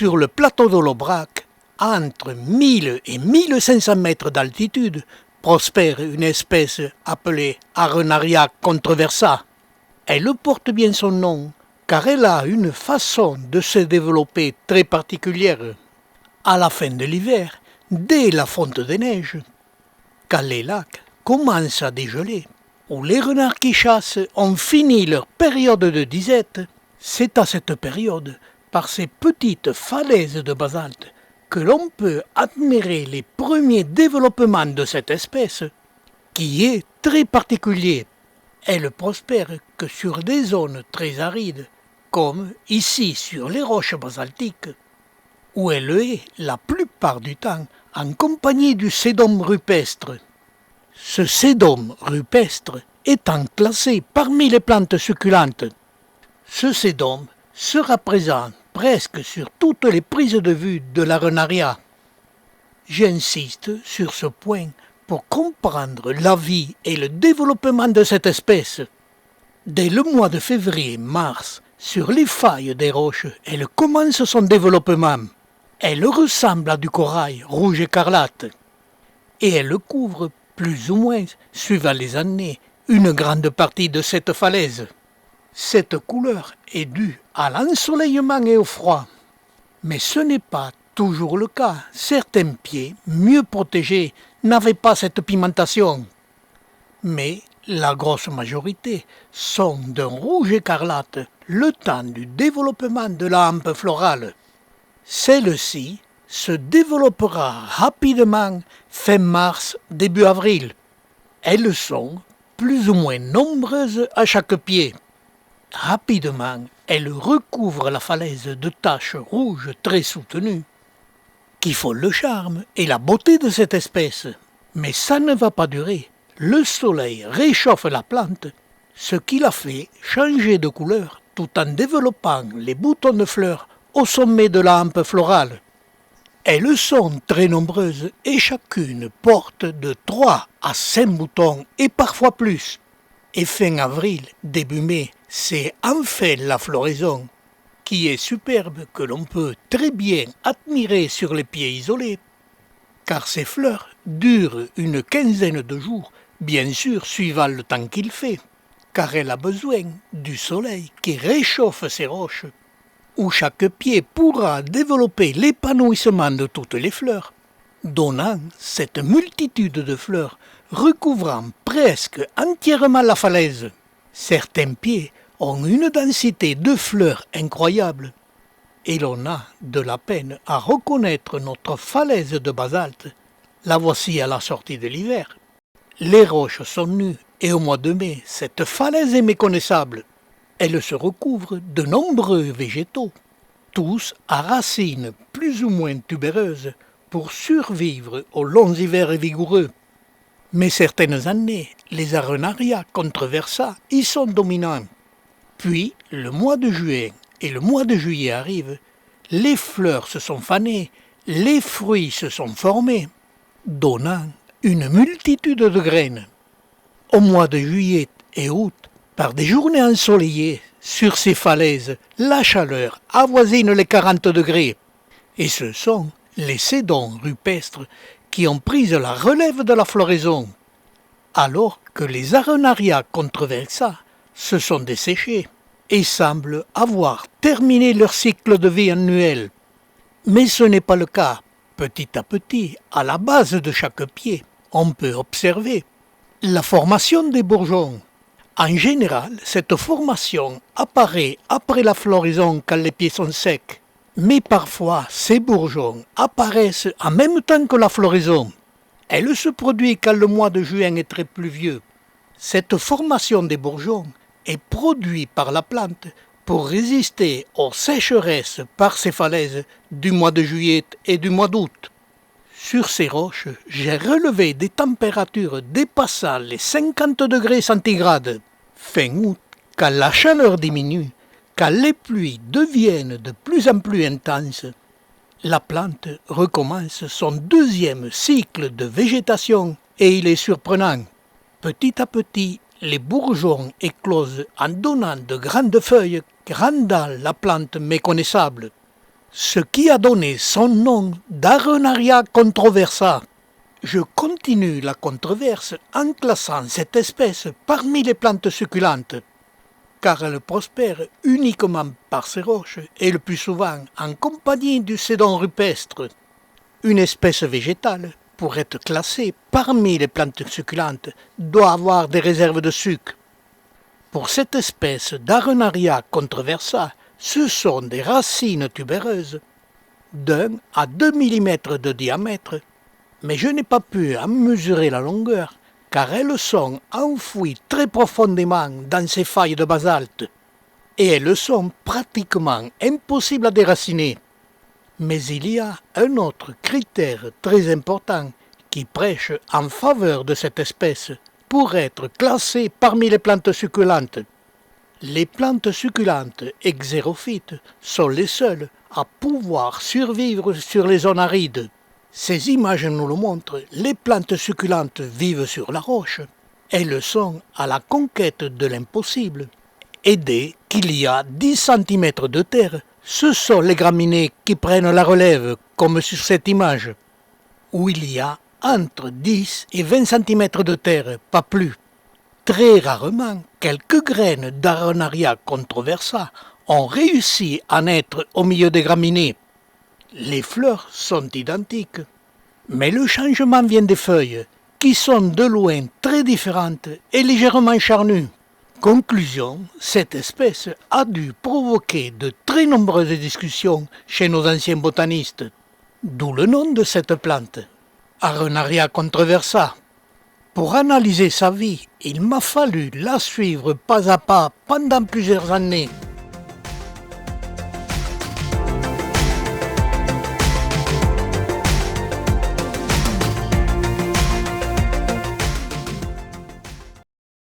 Sur le plateau de l'Aubrac, entre 1000 et 1500 mètres d'altitude, prospère une espèce appelée Arenaria controversa. Elle porte bien son nom car elle a une façon de se développer très particulière. À la fin de l'hiver, dès la fonte des neiges, quand les lacs commencent à dégeler, où les renards qui chassent ont fini leur période de disette, c'est à cette période, par ces petites falaises de basalte, que l'on peut admirer les premiers développements de cette espèce, qui est très particulier. Elle prospère que sur des zones très arides, comme ici sur les roches basaltiques, où elle est la plupart du temps en compagnie du sédum rupestre. Ce sédum rupestre étant classé parmi les plantes succulentes, ce sédum sera présent presque sur toutes les prises de vue de l'Arenaria. J'insiste sur ce point pour comprendre la vie et le développement de cette espèce. Dès le mois de février-mars, sur les failles des roches, elle commence son développement. Elle ressemble à du corail rouge écarlate et elle couvre plus ou moins, suivant les années, une grande partie de cette falaise. Cette couleur est due à l'ensoleillement et au froid. Mais ce n'est pas toujours le cas. Certains pieds, mieux protégés, n'avaient pas cette pigmentation. Mais la grosse majorité sont d'un rouge écarlate le temps du développement de la hampe florale. Celle-ci se développera rapidement fin mars, début avril. Elles sont plus ou moins nombreuses à chaque pied. Rapidement, elles recouvrent la falaise de taches rouges très soutenues, qui font le charme et la beauté de cette espèce. Mais ça ne va pas durer. Le soleil réchauffe la plante, ce qui la fait changer de couleur tout en développant les boutons de fleurs au sommet de la hampe florale. Elles sont très nombreuses et chacune porte de 3 à 5 boutons et parfois plus. Et fin avril, début mai, c'est enfin la floraison, qui est superbe, que l'on peut très bien admirer sur les pieds isolés, car ces fleurs durent une quinzaine de jours, bien sûr suivant le temps qu'il fait, car elle a besoin du soleil qui réchauffe ces roches, où chaque pied pourra développer l'épanouissement de toutes les fleurs, donnant cette multitude de fleurs recouvrant presque entièrement la falaise. Certains pieds ont une densité de fleurs incroyable, et l'on a de la peine à reconnaître notre falaise de basalte. La voici à la sortie de l'hiver. Les roches sont nues, et au mois de mai, cette falaise est méconnaissable. Elle se recouvre de nombreux végétaux, tous à racines plus ou moins tubéreuses pour survivre aux longs hivers vigoureux. Mais certaines années, les Arenaria controversa y sont dominants. Puis, le mois de juin et le mois de juillet arrivent, les fleurs se sont fanées, les fruits se sont formés, donnant une multitude de graines. Au mois de juillet et août, par des journées ensoleillées, sur ces falaises, la chaleur avoisine les 40 degrés. Et ce sont les sédons rupestres qui ont pris la relève de la floraison, alors que les Arenaria controversa se sont desséchés et semblent avoir terminé leur cycle de vie annuel. Mais ce n'est pas le cas. Petit à petit, à la base de chaque pied, on peut observer la formation des bourgeons. En général, cette formation apparaît après la floraison quand les pieds sont secs. Mais parfois, ces bourgeons apparaissent en même temps que la floraison. Elle se produit quand le mois de juin est très pluvieux. Cette formation des bourgeons est produite par la plante pour résister aux sécheresses par ces falaises du mois de juillet et du mois d'août. Sur ces roches, j'ai relevé des températures dépassant les 50 degrés centigrades. Fin août, quand la chaleur diminue, quand les pluies deviennent de plus en plus intenses, la plante recommence son deuxième cycle de végétation et il est surprenant. Petit à petit, les bourgeons éclosent en donnant de grandes feuilles rendant la plante méconnaissable. ce qui a donné son nom d'Arenaria controversa. Je continue la controverse en classant cette espèce parmi les plantes succulentes, car elle prospère uniquement par ses roches et le plus souvent en compagnie du sédon rupestre. Une espèce végétale, pour être classée parmi les plantes succulentes, doit avoir des réserves de sucre. Pour cette espèce d'Arenaria controversa, ce sont des racines tubéreuses d'1 à 2 mm de diamètre, mais je n'ai pas pu en mesurer la longueur car elles sont enfouies très profondément dans ces failles de basalte et elles sont pratiquement impossibles à déraciner. Mais il y a un autre critère très important qui prêche en faveur de cette espèce pour être classée parmi les plantes succulentes. Les plantes succulentes et xérophytes sont les seules à pouvoir survivre sur les zones arides. Ces images nous le montrent, les plantes succulentes vivent sur la roche. Elles sont à la conquête de l'impossible. Et dès qu'il y a 10 cm de terre, ce sont les graminées qui prennent la relève, comme sur cette image, où il y a entre 10 et 20 cm de terre, pas plus. Très rarement, quelques graines d'Arenaria controversa ont réussi à naître au milieu des graminées. Les fleurs sont identiques, mais le changement vient des feuilles, qui sont de loin très différentes et légèrement charnues. Conclusion, cette espèce a dû provoquer de très nombreuses discussions chez nos anciens botanistes, d'où le nom de cette plante, Arenaria controversa. Pour analyser sa vie, il m'a fallu la suivre pas à pas pendant plusieurs années.